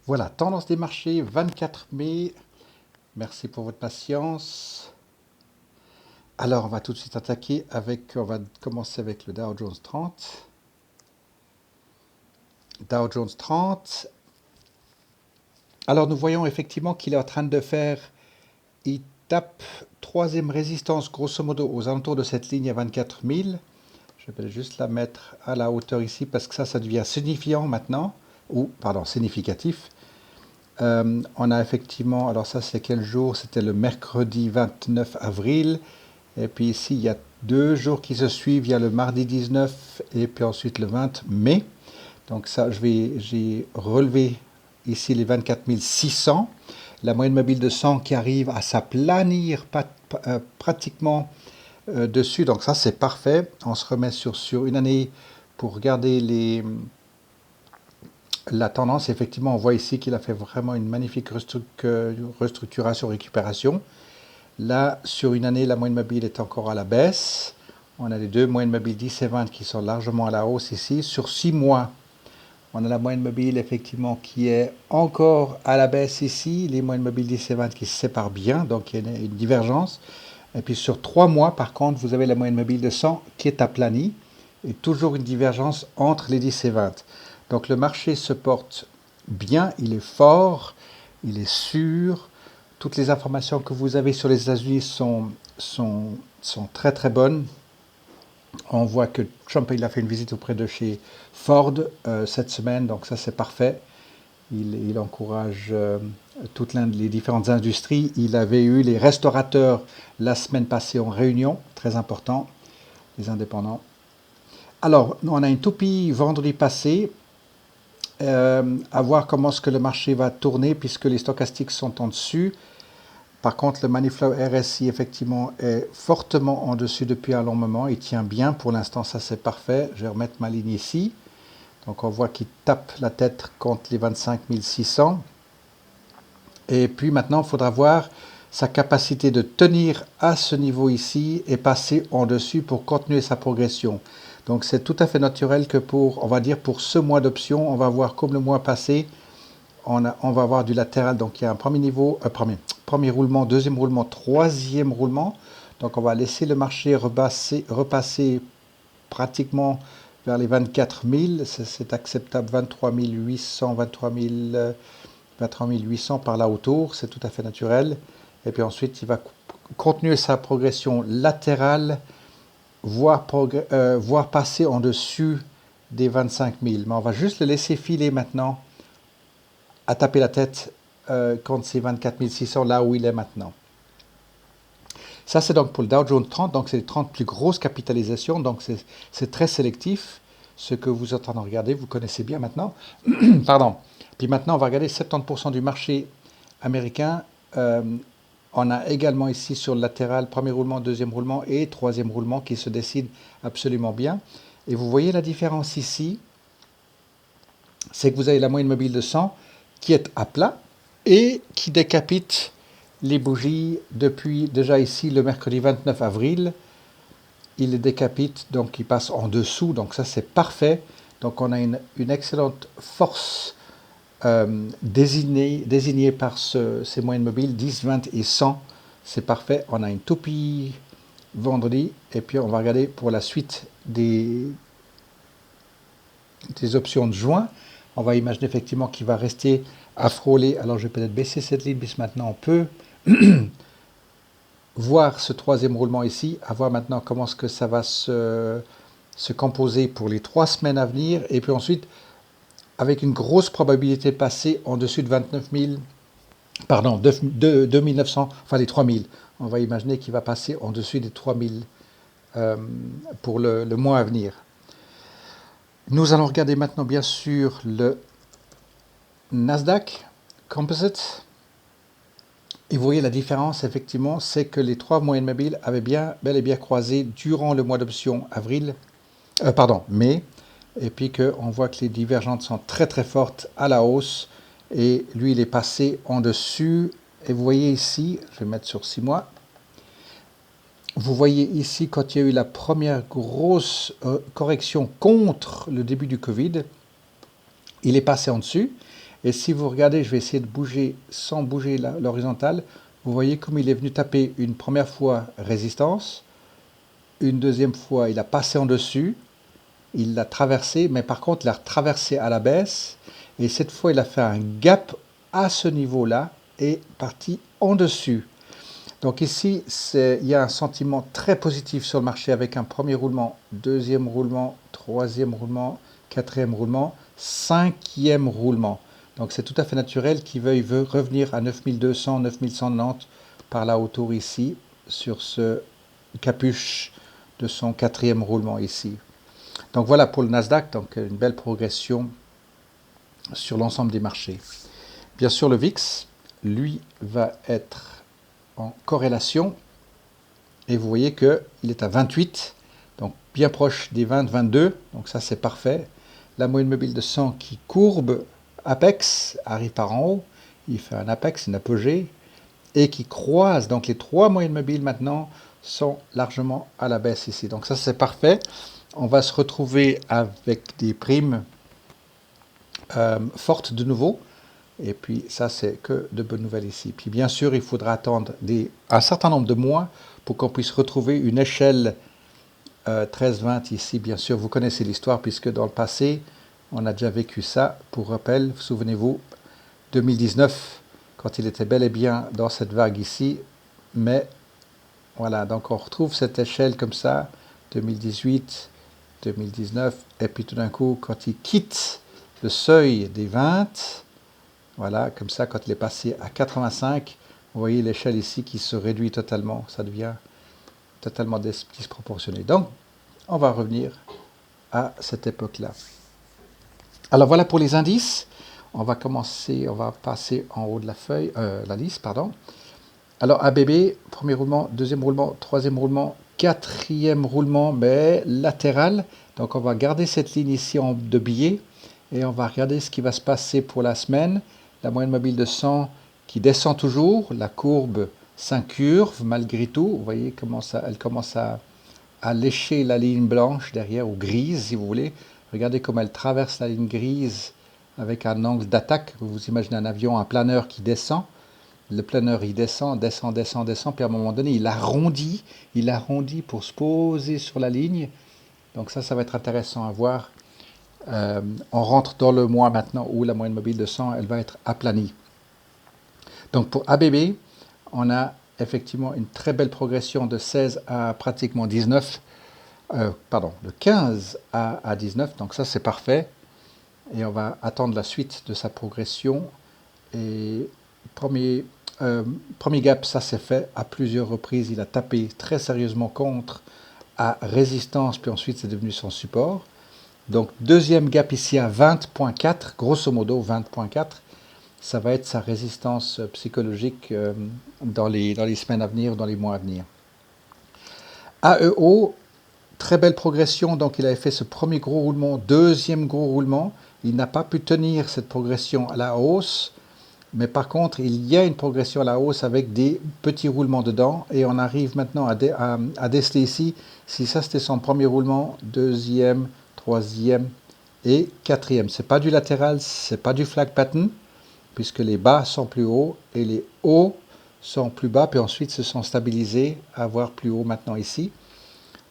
Voilà, tendance des marchés 24 mai. Merci pour votre patience. Alors, on va tout de suite attaquer on va commencer avec le Dow Jones 30. Dow Jones 30. Alors, nous voyons effectivement qu'il est en train de faire, il tape troisième résistance, grosso modo, aux alentours de cette ligne à 24 000. Je vais juste la mettre à la hauteur ici parce que ça devient signifiant maintenant, ou, pardon, significatif. On a effectivement, alors ça c'est quel jour? C'était le mercredi 29 avril. Et puis ici, il y a 2 jours qui se suivent. Il y a le mardi 19 et puis ensuite le 20 mai. Donc ça, j'ai relevé ici les 24 600. La moyenne mobile de 100 qui arrive à s'aplanir pratiquement dessus. Donc ça, c'est parfait. On se remet sur une année pour regarder la tendance. Effectivement, on voit ici qu'il a fait vraiment une magnifique restructuration, récupération. Là, sur une année, la moyenne mobile est encore à la baisse. On a les deux moyennes mobiles 10 et 20 qui sont largement à la hausse ici. Sur 6 mois, on a la moyenne mobile effectivement qui est encore à la baisse ici. Les moyennes mobiles 10 et 20 qui se séparent bien, donc il y a une divergence. Et puis sur 3 mois, par contre, vous avez la moyenne mobile de 100 qui est aplanie. Et toujours une divergence entre les 10 et 20. Donc le marché se porte bien, il est fort, il est sûr. Toutes les informations que vous avez sur les États-Unis sont très très bonnes. On voit que Trump il a fait une visite auprès de chez Ford cette semaine, donc ça c'est parfait. Il encourage toutes les différentes industries. Il avait eu les restaurateurs la semaine passée en réunion, très important, les indépendants. Alors, on a une toupie vendredi passé, à voir comment est-ce que le marché va tourner puisque les stochastiques sont en dessus. Par contre, le Money Flow RSI, effectivement, est fortement en dessus depuis un long moment. Il tient bien. Pour l'instant, ça, c'est parfait. Je vais remettre ma ligne ici. Donc, on voit qu'il tape la tête contre les 25 600. Et puis, maintenant, il faudra voir sa capacité de tenir à ce niveau ici et passer en dessus pour continuer sa progression. Donc, c'est tout à fait naturel que on va dire, pour ce mois d'option, on va voir comme le mois passé, on va avoir du latéral. Donc, il y a un premier niveau, premier roulement, deuxième roulement, troisième roulement. Donc on va laisser le marché repasser pratiquement vers les 24 000. C'est acceptable, 23 800, 23 800 par là autour. C'est tout à fait naturel. Et puis ensuite, il va continuer sa progression latérale, voire passer en dessus des 25 000. Mais on va juste le laisser filer maintenant à taper la tête contre ces 24 600, là où il est maintenant. Ça, c'est donc pour le Dow Jones 30, donc c'est les 30 plus grosses capitalisations, donc c'est très sélectif. Ce que vous êtes en train de regarder, vous connaissez bien maintenant. Pardon. Puis maintenant, on va regarder 70% du marché américain. On a également ici sur le latéral, premier roulement, deuxième roulement et troisième roulement qui se décident absolument bien. Et vous voyez la différence ici, c'est que vous avez la moyenne mobile de 100 qui est à plat et qui décapite les bougies depuis déjà ici le mercredi 29 avril. Il les décapite, donc il passe en dessous, donc ça c'est parfait. Donc on a une excellente force désignée par ces moyennes mobiles, 10, 20 et 100. C'est parfait. On a une toupie vendredi et puis on va regarder pour la suite des options de juin. On va imaginer effectivement qu'il va rester à frôler. Alors je vais peut-être baisser cette ligne puisque maintenant on peut voir ce troisième roulement ici, à voir maintenant comment est-ce que ça va se composer pour les 3 semaines à venir. Et puis ensuite, avec une grosse probabilité de passer en dessus de 29 000, pardon, 2 900, enfin les 3 000. On va imaginer qu'il va passer en dessus des 3 000 pour le mois à venir. Nous allons regarder maintenant bien sûr le Nasdaq Composite. Et vous voyez la différence, effectivement, c'est que les 3 moyennes mobiles avaient bel et bien croisé durant le mois d'option mai, et puis qu'on voit que les divergentes sont très très fortes à la hausse, et lui il est passé en dessus, et vous voyez ici, je vais mettre sur 6 mois, vous voyez ici quand il y a eu la première grosse correction contre le début du Covid, il est passé en dessus, Et si vous regardez, je vais essayer de bouger sans bouger l'horizontale. Vous voyez comme il est venu taper une première fois résistance, une deuxième fois il a passé en dessus, il l'a traversé, mais par contre il a traversé à la baisse. Et cette fois il a fait un gap à ce niveau-là et parti en dessus. Donc ici, il y a un sentiment très positif sur le marché avec un premier roulement, deuxième roulement, troisième roulement, quatrième roulement, cinquième roulement. Donc c'est tout à fait naturel qu'il veuille revenir à 9200, 9190 par là autour ici, sur ce capuche de son quatrième roulement ici. Donc voilà pour le Nasdaq, donc une belle progression sur l'ensemble des marchés. Bien sûr, le VIX, lui, va être en corrélation et vous voyez qu'il est à 28, donc bien proche des 20, 22, donc ça c'est parfait. La moyenne mobile de 100 qui courbe, apex, arrive par en haut, il fait un apex, une apogée, et qui croise, donc les trois moyennes mobiles maintenant sont largement à la baisse ici, donc ça c'est parfait. On va se retrouver avec des primes fortes de nouveau. Et puis ça, c'est que de bonnes nouvelles ici. Puis bien sûr, il faudra attendre un certain nombre de mois pour qu'on puisse retrouver une échelle 13-20 ici. Bien sûr, vous connaissez l'histoire puisque dans le passé, on a déjà vécu ça. Pour rappel, souvenez-vous, 2019, quand il était bel et bien dans cette vague ici. Mais voilà, donc on retrouve cette échelle comme ça, 2018, 2019. Et puis tout d'un coup, quand il quitte le seuil des 20... Voilà, comme ça, quand il est passé à 85, vous voyez l'échelle ici qui se réduit totalement. Ça devient totalement disproportionné. Donc, on va revenir à cette époque-là. Alors, voilà pour les indices. On va passer en haut de la feuille, la liste, pardon. Alors, ABB, premier roulement, deuxième roulement, troisième roulement, quatrième roulement, mais latéral. Donc, on va garder cette ligne ici de billets et on va regarder ce qui va se passer pour la semaine. La moyenne mobile de 100 qui descend toujours, la courbe s'incurve malgré tout. Vous voyez comment elle commence à lécher la ligne blanche derrière, ou grise si vous voulez. Regardez comment elle traverse la ligne grise avec un angle d'attaque. Vous imaginez un avion, un planeur qui descend. Le planeur, il descend, puis à un moment donné, il arrondit pour se poser sur la ligne. Donc ça va être intéressant à voir. On rentre dans le mois maintenant où la moyenne mobile de 100, elle va être aplanie. Donc pour ABB, on a effectivement une très belle progression de 16 à pratiquement 19, de 15 à 19, donc ça c'est parfait. Et on va attendre la suite de sa progression. Et premier gap, ça c'est fait à plusieurs reprises. Il a tapé très sérieusement contre à résistance, puis ensuite c'est devenu son support. Donc, deuxième gap ici à 20.4, grosso modo 20.4, ça va être sa résistance psychologique dans les semaines à venir, dans les mois à venir. AEO, très belle progression, donc il avait fait ce premier gros roulement, deuxième gros roulement, il n'a pas pu tenir cette progression à la hausse, mais par contre, il y a une progression à la hausse avec des petits roulements dedans, et on arrive maintenant à déceler ici, si ça c'était son premier roulement, deuxième, troisième et quatrième. C'est pas du latéral, c'est pas du flag pattern, puisque les bas sont plus hauts et les hauts sont plus bas, puis ensuite se sont stabilisés à voir plus haut maintenant ici.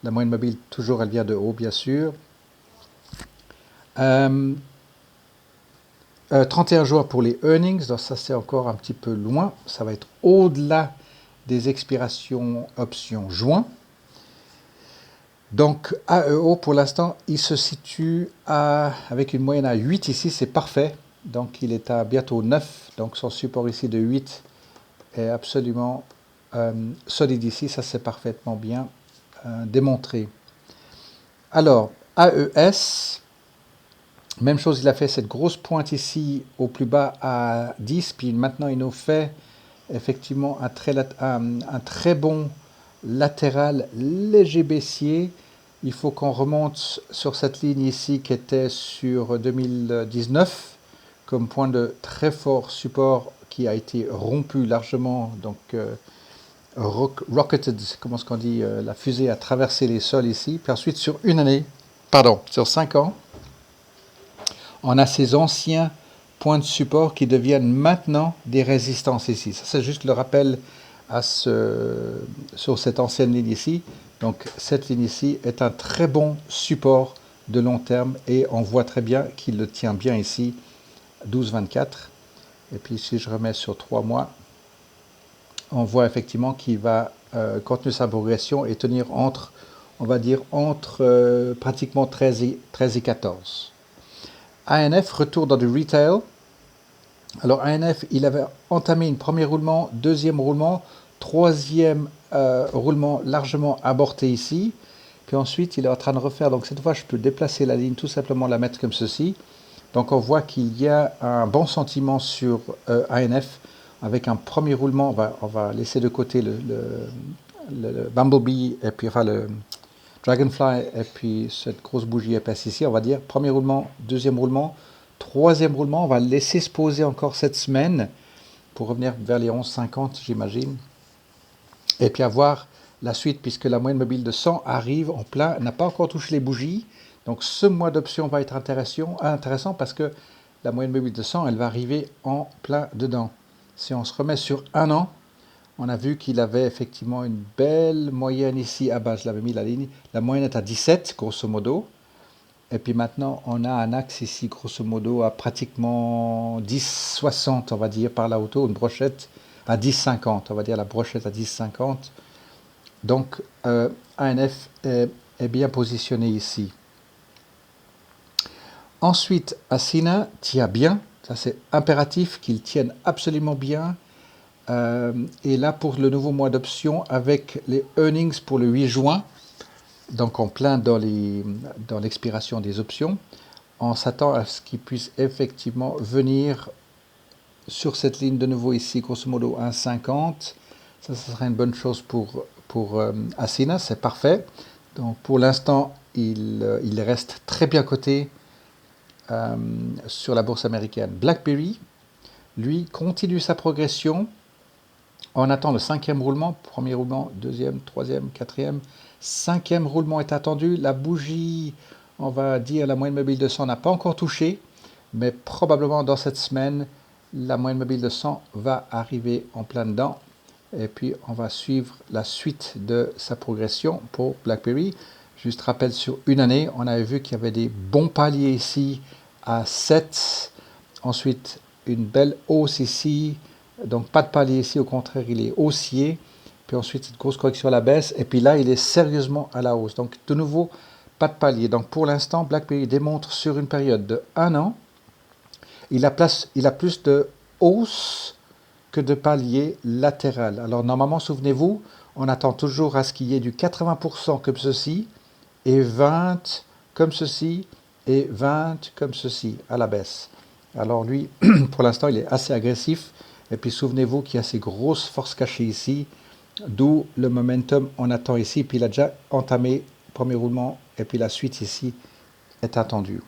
La moyenne mobile, toujours, elle vient de haut, bien sûr. 31 jours pour les earnings, donc ça c'est encore un petit peu loin, ça va être au-delà des expirations options juin. Donc AEO pour l'instant il se situe avec une moyenne à 8 ici, c'est parfait, donc il est à bientôt 9, donc son support ici de 8 est absolument solide ici, ça c'est parfaitement bien démontré. Alors AES, même chose, il a fait cette grosse pointe ici au plus bas à 10, puis maintenant il nous fait effectivement un très bon latéral léger baissier. Il faut qu'on remonte sur cette ligne ici qui était sur 2019 comme point de très fort support qui a été rompu largement, donc rocketed, comment est-ce qu'on dit, la fusée a traversé les sols ici, puis ensuite sur 5 ans, on a ces anciens points de support qui deviennent maintenant des résistances ici. Ça, c'est juste le rappel sur cette ancienne ligne ici. Donc, cette ligne ici est un très bon support de long terme et on voit très bien qu'il le tient bien ici, 12,24. Et puis, si je remets sur 3 mois, on voit effectivement qu'il va continuer sa progression et tenir entre, on va dire, entre pratiquement 13 et 14. ANF, retour dans du retail. Alors ANF, il avait entamé un premier roulement, deuxième roulement, troisième roulement largement aborté ici. Puis ensuite, il est en train de refaire. Donc cette fois, je peux déplacer la ligne, tout simplement la mettre comme ceci. Donc on voit qu'il y a un bon sentiment sur ANF avec un premier roulement. On va laisser de côté le Bumblebee et puis enfin le Dragonfly et puis cette grosse bougie épaisse ici. On va dire premier roulement, deuxième roulement, troisième roulement. On va le laisser se poser encore cette semaine pour revenir vers les 11,50 j'imagine. Et puis avoir la suite puisque la moyenne mobile de 100 arrive en plein, n'a pas encore touché les bougies. Donc ce mois d'option va être intéressant parce que la moyenne mobile de 100, elle va arriver en plein dedans. Si on se remet sur un an, on a vu qu'il avait effectivement une belle moyenne ici. Ah bah je l'avais mis la ligne. La moyenne est à 17 grosso modo. Et puis maintenant on a un axe ici grosso modo à pratiquement 10,60 on va dire par là autour. Une brochette à 10,50. On va dire la brochette à 10,50. Donc ANF est bien positionné ici. Ensuite, Asina tient bien, ça c'est impératif qu'il tienne absolument bien. Et là pour le nouveau mois d'option avec les earnings pour le 8 juin, donc en plein dans l'expiration des options, on s'attend à ce qu'il puisse effectivement venir sur cette ligne de nouveau ici, grosso modo 1,50. Ça serait une bonne chose pour Asina, c'est parfait. Donc pour l'instant, il reste très bien coté. Sur la bourse américaine. BlackBerry, lui, continue sa progression. On attend le cinquième roulement, premier roulement, deuxième, troisième, quatrième, cinquième roulement est attendu. La bougie, on va dire la moyenne mobile de 100 n'a pas encore touché, mais probablement dans cette semaine, la moyenne mobile de 100 va arriver en plein dedans. Et puis, on va suivre la suite de sa progression pour BlackBerry. Juste rappel, sur une année, on avait vu qu'il y avait des bons paliers ici à 7. Ensuite, une belle hausse ici. Donc, pas de palier ici, au contraire, il est haussier. Puis ensuite, une grosse correction à la baisse. Et puis là, il est sérieusement à la hausse. Donc, de nouveau, pas de palier. Donc, pour l'instant, BlackBerry démontre sur une période de 1 an, il a plus de hausse que de palier latéral. Alors, normalement, souvenez-vous, on attend toujours à ce qu'il y ait du 80% comme ceci, et 20 comme ceci, et 20 comme ceci, à la baisse. Alors lui, pour l'instant, il est assez agressif. Et puis souvenez-vous qu'il y a ces grosses forces cachées ici, d'où le momentum on attend ici. Puis il a déjà entamé le premier roulement, et puis la suite ici est attendue.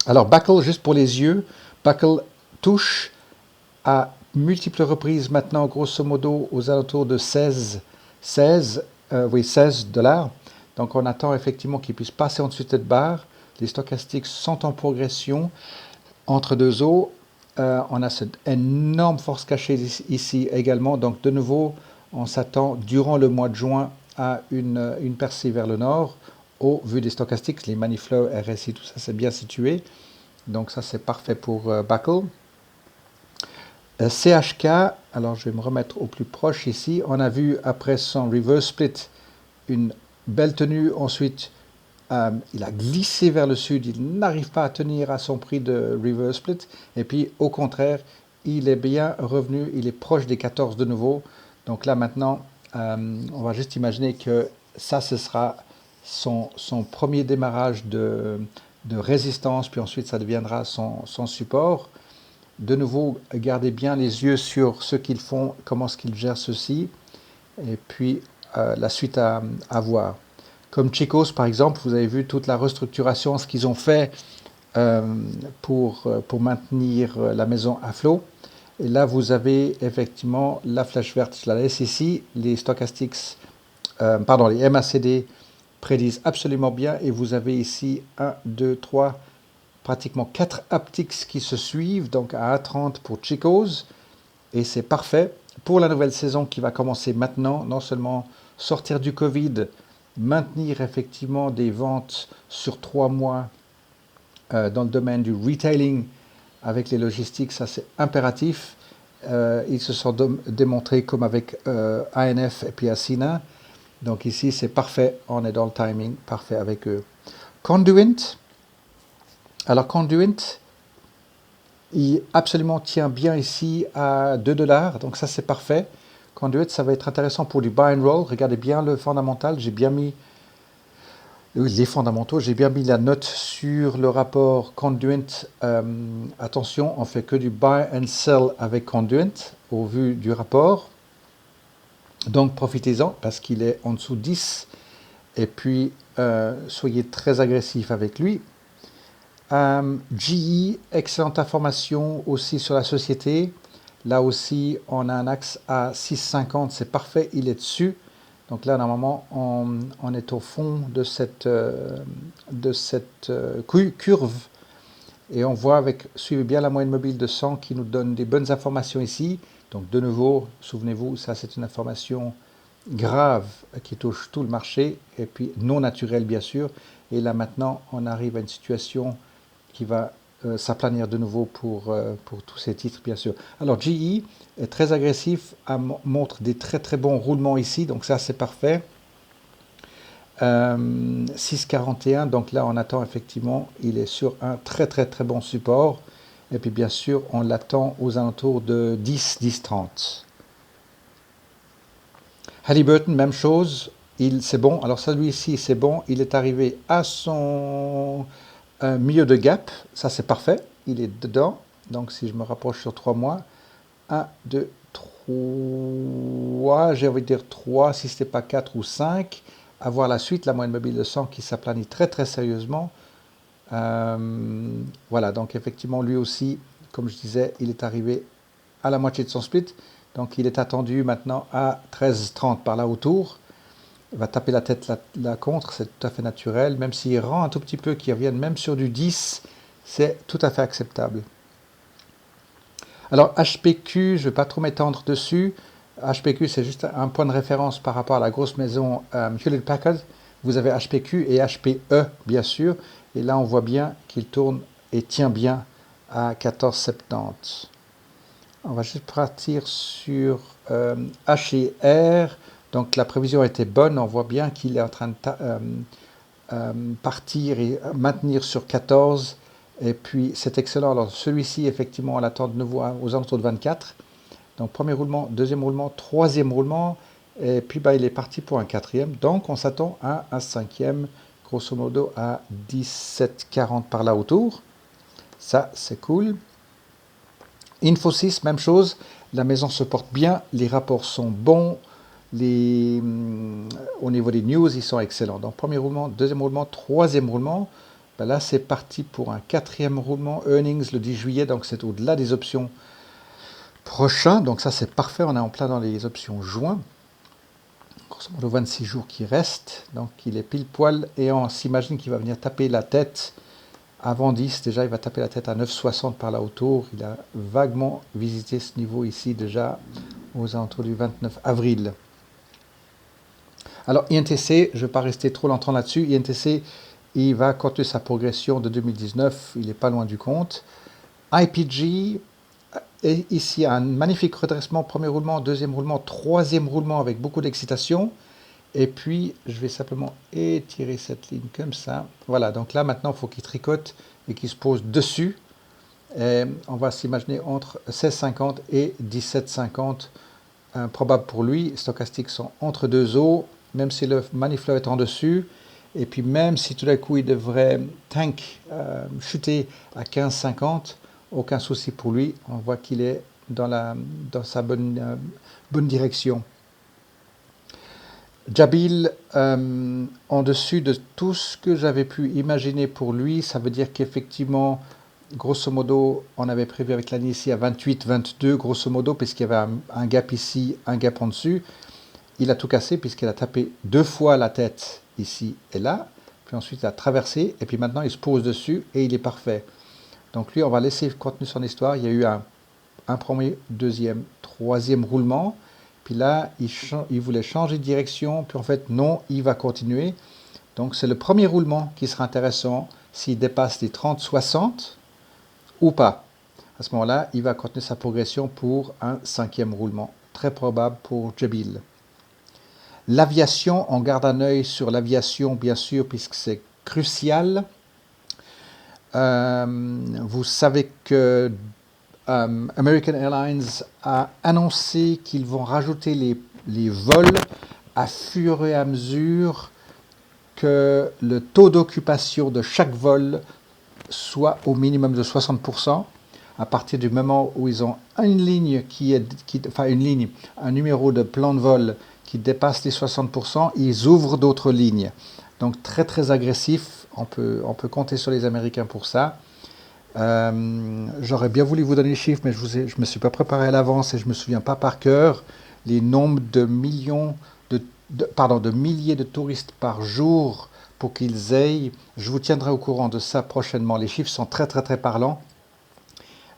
Alors Buckle, juste pour les yeux, Buckle touche à multiples reprises maintenant, grosso modo, aux alentours de 16 $. Donc on attend effectivement qu'il puisse passer en dessous de cette barre. Les stochastiques sont en progression entre deux eaux. On a cette énorme force cachée ici également. Donc de nouveau, on s'attend durant le mois de juin à une percée vers le nord. Au vu des stochastiques, les Maniflow, RSI, tout ça c'est bien situé. Donc ça c'est parfait pour Buckle. CHK, alors je vais me remettre au plus proche ici. On a vu après son reverse split une belle tenue. Ensuite, il a glissé vers le sud. Il n'arrive pas à tenir à son prix de reverse split. Et puis, au contraire, il est bien revenu. Il est proche des 14 de nouveau. Donc là, maintenant, on va juste imaginer que ça, ce sera son premier démarrage de résistance. Puis ensuite, ça deviendra son support. De nouveau, gardez bien les yeux sur ce qu'ils font, comment est-ce qu'ils gèrent ceci. Et puis, la suite à voir. Comme Chicos, par exemple, vous avez vu toute la restructuration, ce qu'ils ont fait pour maintenir la maison à flot. Et là, vous avez effectivement la flèche verte, je la laisse ici. Les stochastics, les MACD prédisent absolument bien. Et vous avez ici 1, 2, 3, pratiquement 4 haptics qui se suivent, donc à 1,30 pour Chico's, et c'est parfait pour la nouvelle saison qui va commencer maintenant, non seulement sortir du Covid, maintenir effectivement des ventes sur 3 mois dans le domaine du retailing avec les logistiques, ça c'est impératif. Ils se sont démontrés comme avec ANF et puis Asina. Donc ici c'est parfait, on est dans le timing parfait avec eux. Conduent, alors Conduent, il absolument tient bien ici à 2 $, donc ça c'est parfait. Conduent, ça va être intéressant pour du buy and roll. Regardez bien le fondamental, j'ai bien mis les fondamentaux, j'ai bien mis la note sur le rapport Conduent. Attention, on fait que du buy and sell avec Conduent au vu du rapport. Donc profitez-en parce qu'il est en dessous de 10. Et puis soyez très agressif avec lui. GE, excellente information aussi sur la société. Là aussi, on a un axe à 6,50, c'est parfait, il est dessus. Donc là, normalement, on est au fond de cette curve. Et on voit suivez bien la moyenne mobile de 100 qui nous donne des bonnes informations ici. Donc de nouveau, souvenez-vous, ça c'est une information grave qui touche tout le marché, et puis non naturelle bien sûr. Et là maintenant, on arrive à une situation qui va s'aplanir de nouveau pour tous ces titres, bien sûr. Alors, GE est très agressif, montre des très très bons roulements ici, donc ça c'est parfait. 6,41, donc là on attend effectivement, il est sur un très très très bon support. Et puis bien sûr, on l'attend aux alentours de 10, 10,30. Halliburton, même chose, c'est bon. Alors celui-ci, c'est bon, il est arrivé à son milieu de gap, ça c'est parfait, il est dedans. Donc si je me rapproche sur 3 mois, 1, 2, 3, j'ai envie de dire 3, si ce n'était pas 4 ou 5. À voir la suite, la moyenne mobile de 100 qui s'aplanit très très sérieusement. Voilà, donc effectivement, lui aussi, comme je disais, il est arrivé à la moitié de son split. Donc il est attendu maintenant à 13,30 par là autour. Il va taper la tête là contre, c'est tout à fait naturel. Même s'il rend un tout petit peu, qu'il revienne même sur du 10, c'est tout à fait acceptable. Alors HPQ, je ne vais pas trop m'étendre dessus. HPQ, c'est juste un point de référence par rapport à la grosse maison Hewlett Packard. Vous avez HPQ et HPE, bien sûr. Et là, on voit bien qu'il tourne et tient bien à 14,70. On va juste partir sur H et R. Donc la prévision était bonne. On voit bien qu'il est en train de partir et maintenir sur 14. Et puis c'est excellent. Alors celui-ci, effectivement, on l'attend de nouveau aux alentours de 24. Donc premier roulement, deuxième roulement, troisième roulement. Et puis il est parti pour un quatrième. Donc on s'attend à un cinquième, grosso modo à 17,40 par là autour. Ça, c'est cool. Infosys, même chose. La maison se porte bien. Les rapports sont bons. Au niveau des news, ils sont excellents. Donc premier roulement, deuxième roulement, troisième roulement. Là, c'est parti pour un quatrième roulement. Earnings le 10 juillet. Donc c'est au-delà des options prochains. Donc ça, c'est parfait. On est en plein dans les options juin. Grosso modo 26 jours qui restent. Donc il est pile poil. Et on s'imagine qu'il va venir taper la tête avant 10. Déjà, il va taper la tête à 9,60 par là autour. Il a vaguement visité ce niveau ici déjà aux alentours du 29 avril. Alors INTC, je ne vais pas rester trop longtemps là-dessus. INTC, il va continuer sa progression de 2019. Il n'est pas loin du compte. IPG, et ici un magnifique redressement, premier roulement, deuxième roulement, troisième roulement avec beaucoup d'excitation. Et puis, je vais simplement étirer cette ligne comme ça. Voilà, donc là, maintenant, il faut qu'il tricote et qu'il se pose dessus. Et on va s'imaginer entre 16,50 et 17,50, probable pour lui. Les stochastiques sont entre deux eaux, même si le money flow est en dessus. Et puis, même si tout d'un coup, il devrait chuter à 15,50, aucun souci pour lui. On voit qu'il est dans sa bonne direction. Jabil, en dessus de tout ce que j'avais pu imaginer pour lui, ça veut dire qu'effectivement, grosso modo, on avait prévu avec l'année ici à 28, 22, grosso modo, puisqu'il y avait un gap ici, un gap en dessus. Il a tout cassé puisqu'il a tapé 2 fois la tête ici et là, puis ensuite il a traversé, et puis maintenant il se pose dessus et il est parfait. Donc lui, on va laisser continuer son histoire. Il y a eu un premier, deuxième, troisième roulement. Puis là, il voulait changer de direction. Puis en fait, non, il va continuer. Donc c'est le premier roulement qui sera intéressant s'il dépasse les 30-60 ou pas. À ce moment-là, il va continuer sa progression pour un cinquième roulement. Très probable pour Jabil. L'aviation, on garde un œil sur l'aviation, bien sûr, puisque c'est crucial. Vous savez que American Airlines a annoncé qu'ils vont rajouter les vols à fur et à mesure que le taux d'occupation de chaque vol soit au minimum de 60%. À partir du moment où ils ont une ligne un numéro de plan de vol qui dépasse les 60%, ils ouvrent d'autres lignes. Donc très très agressif, on peut compter sur les Américains pour ça. J'aurais bien voulu vous donner les chiffres, mais je ne me suis pas préparé à l'avance et je ne me souviens pas par cœur les nombres de millions de milliers de touristes par jour pour qu'ils aient. Je vous tiendrai au courant de ça prochainement. Les chiffres sont très très très parlants.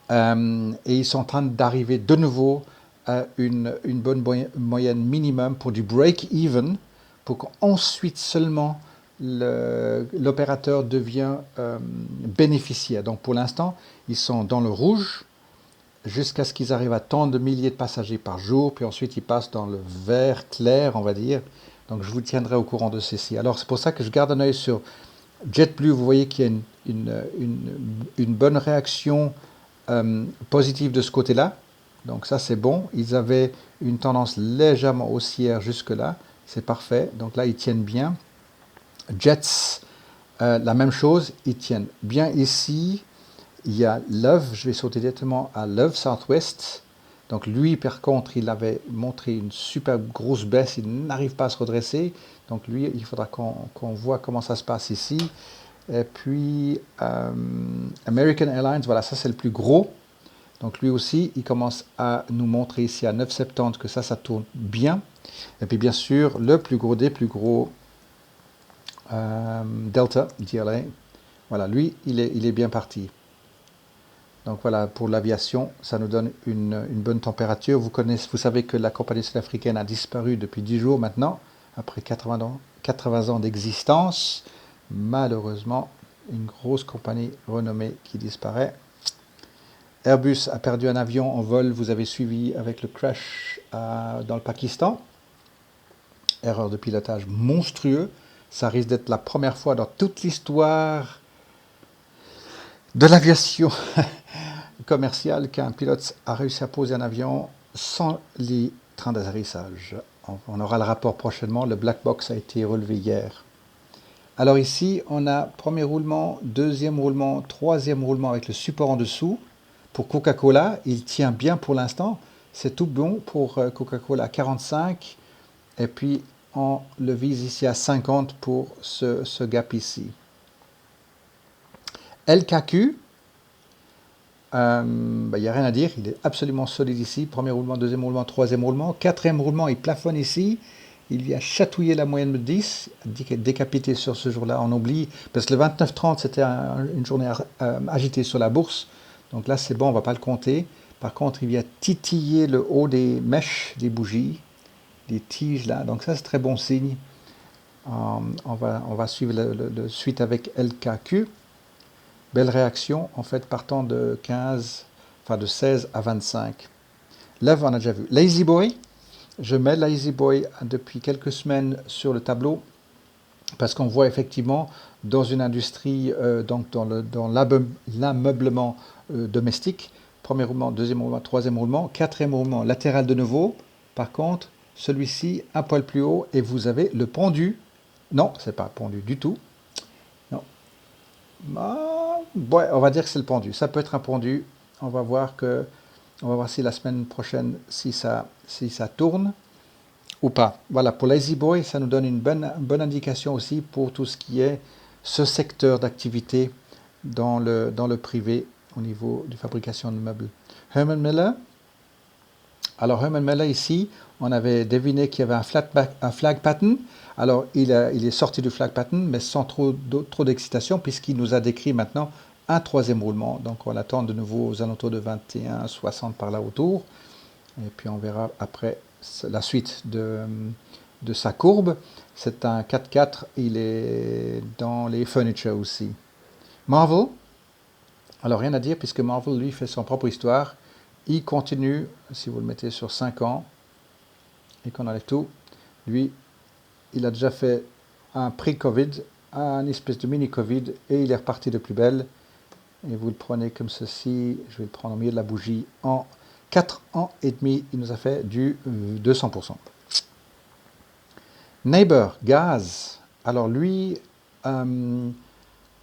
Et ils sont en train d'arriver de nouveau à une bonne moyenne minimum pour du break-even, pour qu'ensuite seulement l'opérateur devient bénéficiaire. Donc pour l'instant, ils sont dans le rouge jusqu'à ce qu'ils arrivent à tant de milliers de passagers par jour, puis ensuite ils passent dans le vert clair, on va dire. Donc je vous tiendrai au courant de ceci. Alors c'est pour ça que je garde un œil sur JetBlue. Vous voyez qu'il y a une bonne réaction positive de ce côté-là. Donc ça c'est bon. Ils avaient une tendance légèrement haussière jusque-là. C'est parfait. Donc là ils tiennent bien. Jets, la même chose. Ils tiennent bien ici. Il y a Love. Je vais sauter directement à Love Southwest. Donc lui par contre il avait montré une super grosse baisse. Il n'arrive pas à se redresser. Donc lui il faudra qu'on voit comment ça se passe ici. Et puis American Airlines, voilà, ça c'est le plus gros. Donc lui aussi, il commence à nous montrer ici à 9,70 que ça tourne bien. Et puis bien sûr, le plus gros des plus gros, Delta, DLA. Voilà, lui, il est bien parti. Donc voilà, pour l'aviation, ça nous donne une bonne température. Vous savez que la compagnie sud-africaine a disparu depuis 10 jours maintenant, après 80 ans d'existence. Malheureusement, une grosse compagnie renommée qui disparaît. Airbus a perdu un avion en vol, vous avez suivi avec le crash dans le Pakistan. Erreur de pilotage monstrueux. Ça risque d'être la première fois dans toute l'histoire de l'aviation commerciale qu'un pilote a réussi à poser un avion sans les trains d'atterrissage. On aura le rapport prochainement, le black box a été relevé hier. Alors ici, on a premier roulement, deuxième roulement, troisième roulement avec le support en dessous. Pour Coca-Cola, il tient bien pour l'instant. C'est tout bon pour Coca-Cola 45. Et puis, on le vise ici à 50 pour ce gap ici. LKQ, il n'y a rien à dire. Il est absolument solide ici. Premier roulement, deuxième roulement, troisième roulement. Quatrième roulement, il plafonne ici. Il vient chatouiller la moyenne de 10, décapité sur ce jour-là. On oublie, parce que le 29-30, c'était une journée agitée sur la bourse. Donc là, c'est bon, on ne va pas le compter. Par contre, il vient titiller le haut des mèches des bougies, des tiges là. Donc ça, c'est très bon signe. On va suivre le suite avec LKQ. Belle réaction, en fait, partant de 16 à 25. Love, on a déjà vu. Lazy Boy, je mets Lazy Boy depuis quelques semaines sur le tableau parce qu'on voit effectivement dans une industrie, donc dans l'ameublement domestique, premier roulement, deuxième roulement, troisième roulement, quatrième roulement latéral de nouveau. Par contre, celui-ci un poil plus haut et vous avez le pendu. Non, c'est pas pendu du tout. Non. Ouais, on va dire que c'est le pendu. Ça peut être un pendu. On va voir si la semaine prochaine si ça tourne ou pas. Voilà, pour Lazy Boy, ça nous donne une bonne indication aussi pour tout ce qui est ce secteur d'activité dans le privé au niveau de fabrication de meubles. Herman Miller. Alors Herman Miller ici, on avait deviné qu'il y avait un flag pattern. Alors il est sorti du flag pattern, mais sans trop d'excitation, puisqu'il nous a décrit maintenant un troisième roulement. Donc on attend de nouveau aux alentours de 21,60 par là autour. Et puis on verra après la suite de sa courbe. C'est un 4x4, il est dans les furniture aussi. Marvel, alors rien à dire puisque Marvel lui fait son propre histoire. Il continue, si vous le mettez sur 5 ans et qu'on enlève tout, lui il a déjà fait un pré-Covid, un espèce de mini-Covid et il est reparti de plus belle. Et vous le prenez comme ceci, je vais le prendre au milieu de la bougie, en 4 ans et demi, il nous a fait du 200%. Neighbor, gaz, alors lui,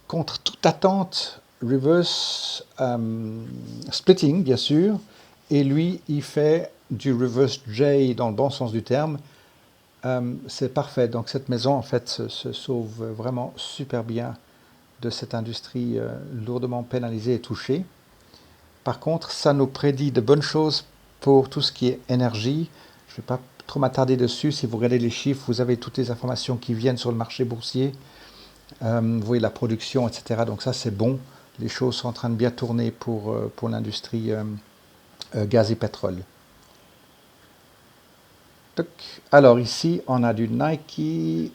contre toute attente, reverse splitting bien sûr, et lui il fait du reverse J dans le bon sens du terme. C'est parfait, donc cette maison en fait se sauve vraiment super bien de cette industrie lourdement pénalisée et touchée. Par contre, ça nous prédit de bonnes choses pour tout ce qui est énergie. Je ne vais pas trop m'attarder dessus. Si vous regardez les chiffres, vous avez toutes les informations qui viennent sur le marché boursier. Vous voyez la production, etc. Donc ça, c'est bon. Les choses sont en train de bien tourner pour l'industrie gaz et pétrole. Alors ici, on a du Nike.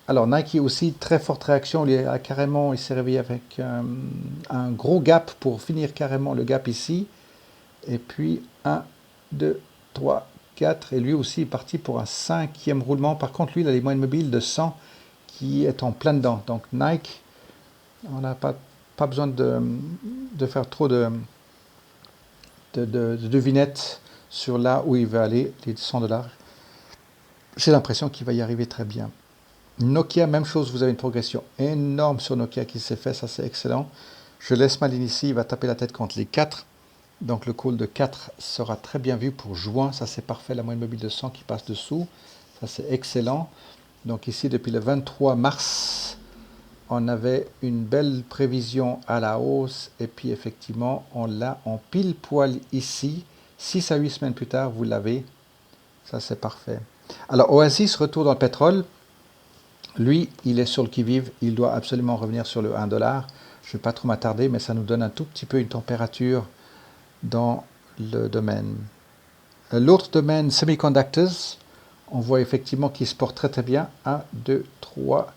Alors Nike aussi, très forte réaction. Il s'est réveillé avec un gros gap pour finir carrément le gap ici. Et puis 1, 2, 3, 4. Et lui aussi est parti pour un 5e roulement. Par contre, lui, il a les moyennes mobiles de 100 qui est en plein dedans. Donc Nike, on n'a pas besoin de faire trop de devinettes sur là où il va aller, les 100 $. J'ai l'impression qu'il va y arriver très bien. Nokia, même chose, vous avez une progression énorme sur Nokia qui s'est fait, ça c'est excellent. Je laisse ma ligne ici, il va taper la tête contre les 4. Donc le call de 4 sera très bien vu pour juin, ça c'est parfait, la moyenne mobile de 100 qui passe dessous, ça c'est excellent. Donc ici depuis le 23 mars, on avait une belle prévision à la hausse et puis effectivement on l'a en pile poil ici, 6 à 8 semaines plus tard vous l'avez, ça c'est parfait. Alors Oasis, retour dans le pétrole, lui il est sur le qui-vive, il doit absolument revenir sur le 1 $. Je ne vais pas trop m'attarder mais ça nous donne un tout petit peu une température dans le domaine. L'autre domaine, semiconductors, on voit effectivement qu'il se porte très très bien. 1, 2, 3.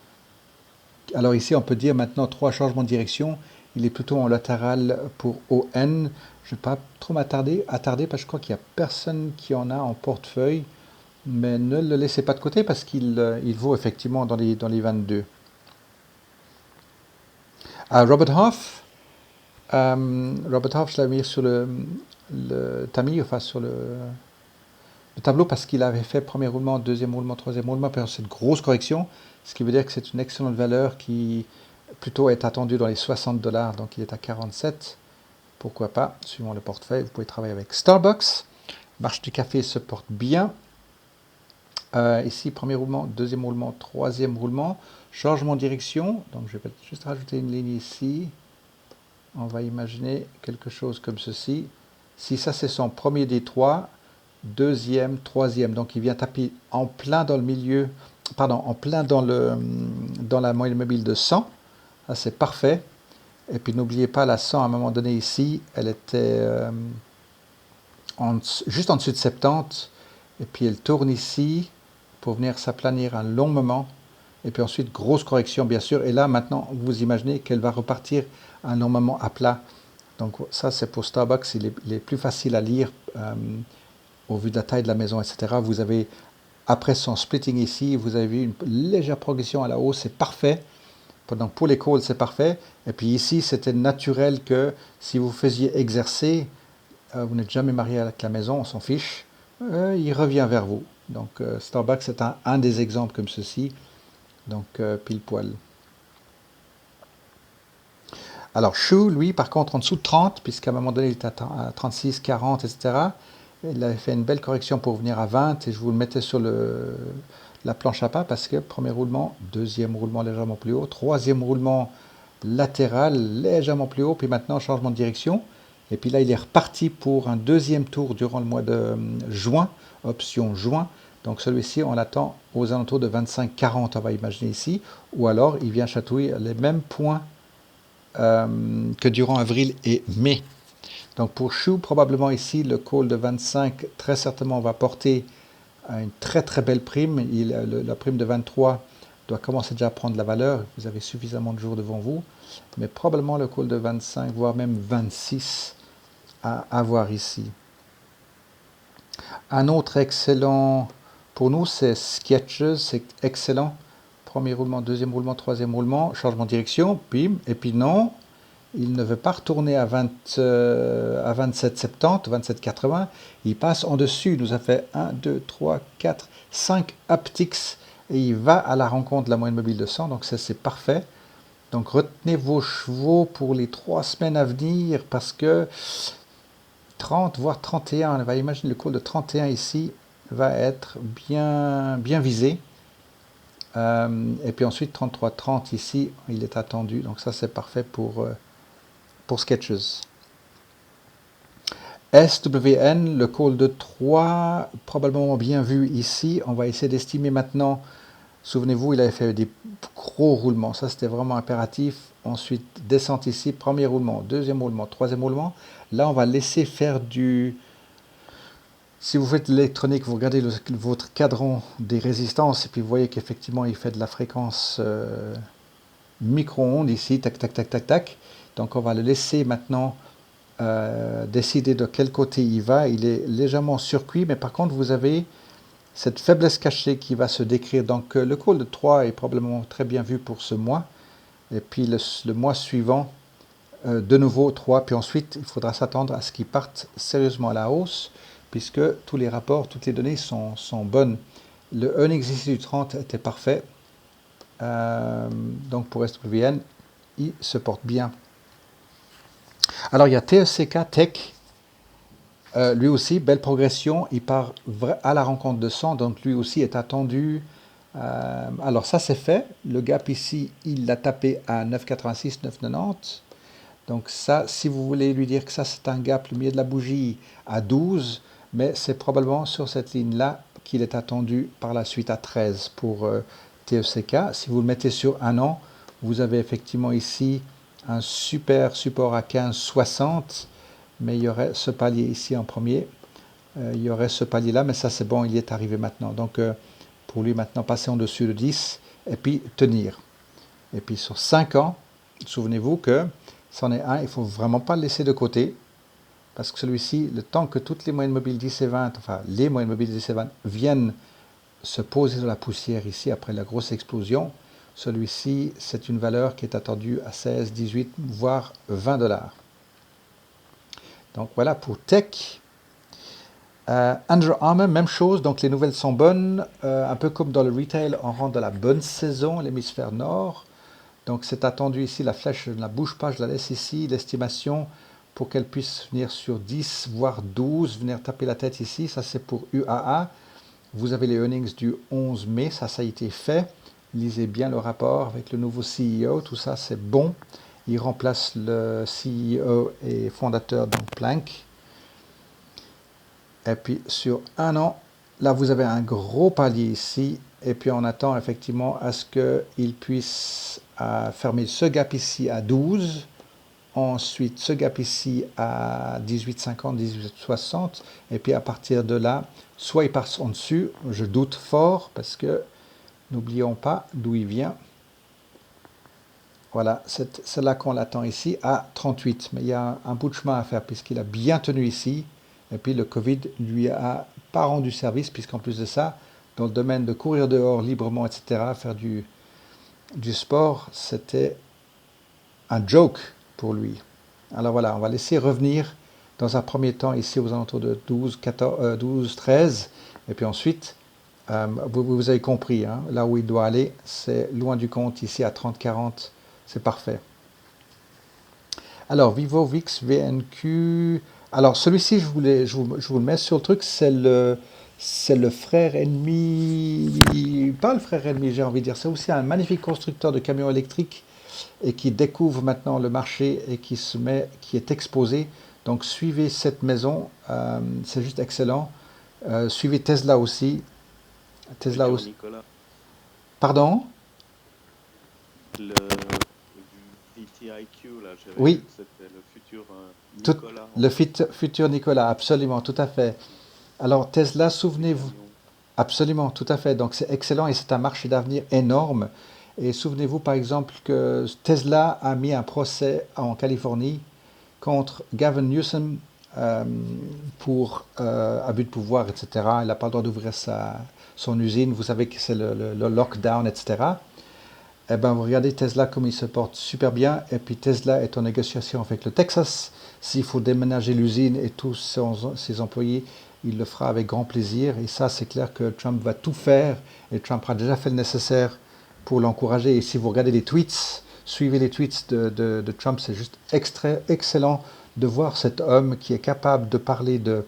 Alors ici, on peut dire maintenant 3 changements de direction. Il est plutôt en latéral pour ON. Je ne vais pas trop m'attarder parce que je crois qu'il n'y a personne qui en a en portefeuille. Mais ne le laissez pas de côté parce qu'il vaut effectivement dans les 22. Robert Half, je l'ai mis sur le tamis, enfin sur le tableau parce qu'il avait fait premier roulement, deuxième roulement, troisième roulement, puis cette grosse correction, ce qui veut dire que c'est une excellente valeur qui plutôt est attendue dans les 60 $, donc il est à 47. Pourquoi pas, suivant le portefeuille, vous pouvez travailler avec Starbucks. Marché du café se porte bien. Ici, premier roulement, deuxième roulement, troisième roulement. Changement de direction, donc je vais juste rajouter une ligne ici. On va imaginer quelque chose comme ceci. Si ça c'est son premier des 3, deuxième, troisième, donc il vient taper en plein dans le milieu, pardon, en plein dans la moyenne mobile de 100. Ça c'est parfait. Et puis n'oubliez pas la 100 à un moment donné ici, elle était juste en dessus de 70. Et puis elle tourne ici pour venir s'aplanir un long moment. Et puis ensuite, grosse correction bien sûr. Et là maintenant, vous imaginez qu'elle va repartir un long moment à plat. Donc ça c'est pour Starbucks, il est plus facile à lire au vu de la taille de la maison, etc. Vous avez, après son splitting ici, vous avez vu une légère progression à la hausse, c'est parfait. Donc pour les calls, c'est parfait. Et puis ici, c'était naturel que si vous faisiez exercer, vous n'êtes jamais marié avec la maison, on s'en fiche, il revient vers vous. Donc Starbucks, c'est un des exemples comme ceci. Donc pile poil. Alors Shu, lui, par contre, en dessous de 30, puisqu'à un moment donné, il était à 36, 40, etc. Il avait fait une belle correction pour venir à 20, et je vous le mettais sur la planche à pas, parce que premier roulement, deuxième roulement légèrement plus haut, troisième roulement latéral légèrement plus haut, puis maintenant changement de direction. Et puis là, il est reparti pour un deuxième tour durant le mois de juin, option juin. Donc celui-ci, on l'attend aux alentours de 25-40, on va imaginer ici. Ou alors, il vient chatouiller les mêmes points que durant avril et mai. Donc pour Chou, probablement ici, le call de 25 très certainement va porter à une très très belle prime. La prime de 23 doit commencer déjà à prendre la valeur. Vous avez suffisamment de jours devant vous. Mais probablement le call de 25, voire même 26 à avoir ici. Un autre excellent pour nous, c'est Sketches. C'est excellent. Premier roulement, deuxième roulement, troisième roulement, changement de direction, bim. Et puis non, il ne veut pas retourner à 27,70, 27,80. Il passe en dessus. Il nous a fait 1, 2, 3, 4, 5 upticks. Et il va à la rencontre de la moyenne mobile de 100. Donc ça, c'est parfait. Donc retenez vos chevaux pour les 3 semaines à venir. Parce que 30, voire 31, on va imaginer le call de 31 ici, va être bien visé. Et puis ensuite 33, 30 ici, il est attendu. Donc ça, c'est parfait pour Sketches. SWN, le call de 3, probablement bien vu ici. On va essayer d'estimer maintenant. Souvenez-vous, il avait fait des gros roulements. Ça, c'était vraiment impératif. Ensuite, descente ici, premier roulement, deuxième roulement, troisième roulement. Là, on va laisser faire du... Si vous faites l'électronique, vous regardez votre cadran des résistances et puis vous voyez qu'effectivement, il fait de la fréquence micro-ondes ici, tac, tac, tac, tac, tac. Donc, on va le laisser maintenant décider de quel côté il va. Il est légèrement surcuit, mais par contre, vous avez cette faiblesse cachée qui va se décrire. Donc, le call de 3 est probablement très bien vu pour ce mois. Et puis, le mois suivant, de nouveau 3. Puis ensuite, il faudra s'attendre à ce qu'il parte sérieusement à la hausse, puisque tous les rapports, toutes les données sont bonnes. Le earnings ici du 30 était parfait. Donc, pour SWN, il se porte bien. Alors, il y a TECK Tech. Lui aussi, belle progression. Il part à la rencontre de 100, donc lui aussi est attendu. Alors, ça, c'est fait. Le gap ici, il l'a tapé à 9,86, 9,90. Donc ça, si vous voulez lui dire que ça, c'est un gap, le milieu de la bougie à 12, mais c'est probablement sur cette ligne-là qu'il est attendu par la suite à 13 pour TECK. Si vous le mettez sur un an, vous avez effectivement ici un super support à 15,60, mais il y aurait ce palier ici en premier. Il y aurait ce palier-là, mais ça, c'est bon, il y est arrivé maintenant. Donc, pour lui, maintenant, passer en dessus de 10 et puis tenir. Et puis, sur 5 ans, souvenez-vous que c'en est un, il ne faut vraiment pas le laisser de côté, parce que celui-ci, le temps que toutes les moyennes mobiles 10 et 20, enfin les moyennes mobiles 10 et 20 viennent se poser dans la poussière ici après la grosse explosion, celui-ci, c'est une valeur qui est attendue à 16, 18, voire 20 $. Donc voilà pour Tech. Under Armour, même chose, donc les nouvelles sont bonnes, un peu comme dans le retail, on rentre dans la bonne saison, l'hémisphère nord. Donc c'est attendu ici, la flèche, je ne la bouge pas, je la laisse ici, l'estimation pour qu'elle puisse venir sur 10, voire 12, venir taper la tête ici, ça c'est pour UAA. Vous avez les earnings du 11 mai, ça a été fait. Lisez bien le rapport avec le nouveau CEO, tout ça c'est bon. Il remplace le CEO et fondateur, donc Plank. Et puis sur un an, là vous avez un gros palier ici, et puis on attend effectivement à ce qu'il puisse fermer ce gap ici à 12, ensuite ce gap ici à 18,50, 18,60, et puis à partir de là, soit il passe en dessus, je doute fort, parce que n'oublions pas d'où il vient. Voilà, c'est là qu'on l'attend ici à 38, mais il y a un bout de chemin à faire, puisqu'il a bien tenu ici, et puis le Covid lui a pas rendu service, puisqu'en plus de ça, dans le domaine de courir dehors librement, etc., faire du sport, c'était un joke pour lui. Alors voilà, on va laisser revenir dans un premier temps ici aux alentours de 12, 14, 12 13, et puis ensuite, vous avez compris, hein, là où il doit aller, c'est loin du compte, ici à 30, 40, c'est parfait. Alors, VivoVix VNQ. Alors, celui-ci, je vous le mets sur le truc, c'est le frère ennemi. Pas le frère ennemi, j'ai envie de dire. C'est aussi un magnifique constructeur de camions électriques et qui découvre maintenant le marché et qui est exposé. Donc, suivez cette maison, c'est juste excellent. Suivez Tesla aussi. Tesla Bonjour aussi. Nicolas. Pardon? Le VTIQ, là, j'avais vu Oui, que c'était le futur tout, Nicolas, en le fait. futur Nicolas, absolument, tout à fait. Alors Tesla, Les souvenez-vous, camions. absolument, tout à fait. Donc c'est excellent et c'est un marché d'avenir énorme. Et souvenez-vous par exemple que Tesla a mis un procès en Californie contre Gavin Newsom euh, pour abus de pouvoir, etc. Il n'a pas le droit d'ouvrir son usine. Vous savez que c'est le lockdown, etc. Eh ben, vous regardez Tesla comme il se porte super bien. Et puis Tesla est en négociation avec le Texas. S'il faut déménager l'usine et tous ses employés, il le fera avec grand plaisir. Et ça, c'est clair que Trump va tout faire. Et Trump a déjà fait le nécessaire pour l'encourager. Et si vous regardez les tweets, suivez les tweets de Trump, c'est juste excellent de voir cet homme qui est capable de parler de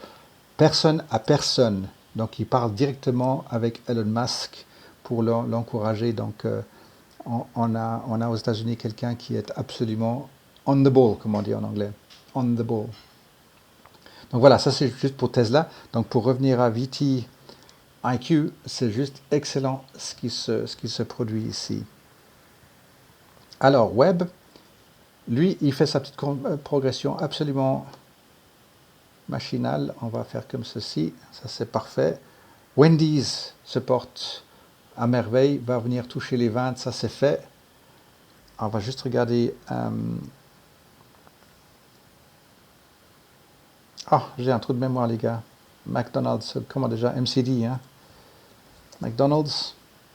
personne à personne. Donc, il parle directement avec Elon Musk pour l'encourager. Donc, on a aux États-Unis quelqu'un qui est absolument on the ball, comme on dit en anglais. On the ball. Donc voilà, ça c'est juste pour Tesla. Donc pour revenir à VT IQ, c'est juste excellent ce qui se produit ici. Alors, Web, lui, il fait sa petite progression absolument machinale. On va faire comme ceci. Ça, c'est parfait. Wendy's se porte à merveille, va venir toucher les 20. Ça, c'est fait. On va juste regarder. Ah, j'ai un trou de mémoire, les gars. McDonald's, comment déjà MCD, hein. McDonald's.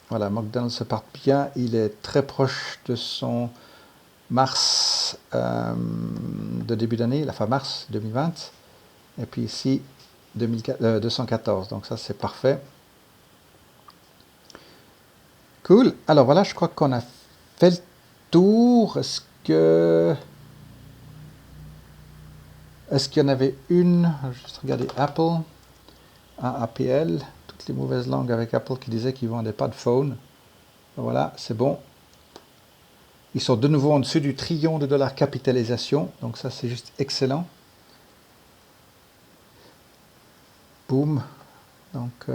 Voilà, McDonald's se porte bien. Il est très proche de son mars de début d'année, la fin mars 2020. Et puis ici, 214. Donc ça, c'est parfait. Cool. Alors voilà, je crois qu'on a fait le tour. Est-ce qu'il y en avait une? Je vais juste regarder Apple. APL. Toutes les mauvaises langues avec Apple qui disaient qu'ils ne vendaient pas de phone. Voilà, c'est bon. Ils sont de nouveau en dessus du trillion de dollars capitalisation. Donc ça, c'est juste excellent. Boum. Donc,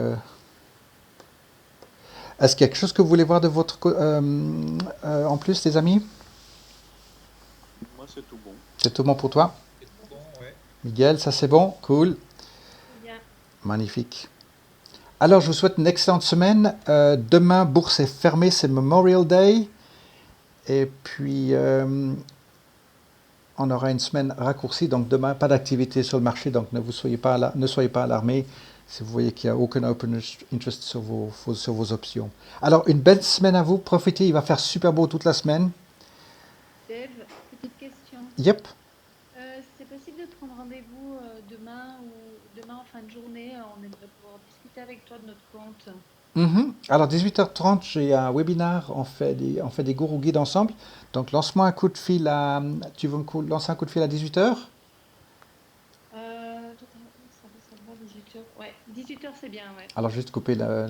est-ce qu'il y a quelque chose que vous voulez voir de en plus, les amis? Moi, c'est tout bon. C'est tout bon pour toi? C'est tout bon, ouais. Miguel, ça c'est bon? Cool. Très bien. Magnifique. Alors, je vous souhaite une excellente semaine. Demain, bourse est fermée, c'est Memorial Day. Et puis, on aura une semaine raccourcie. Donc, demain, pas d'activité sur le marché. Donc, ne soyez pas alarmés si vous voyez qu'il n'y a aucun open interest sur vos options. Alors, une belle semaine à vous. Profitez, il va faire super beau toute la semaine. Dave, petite question. Yep. C'est possible de prendre rendez-vous demain ou demain en fin de journée? On aimerait pouvoir discuter avec toi de notre compte. Mhm. Alors, 18h30, j'ai un webinar. On fait des gourous guides ensemble. Donc, lance-moi un coup de fil à. Tu veux me lancer un coup de fil à 18h? Ça va 18h. Ouais, 18h c'est bien, ouais. Alors, juste couper le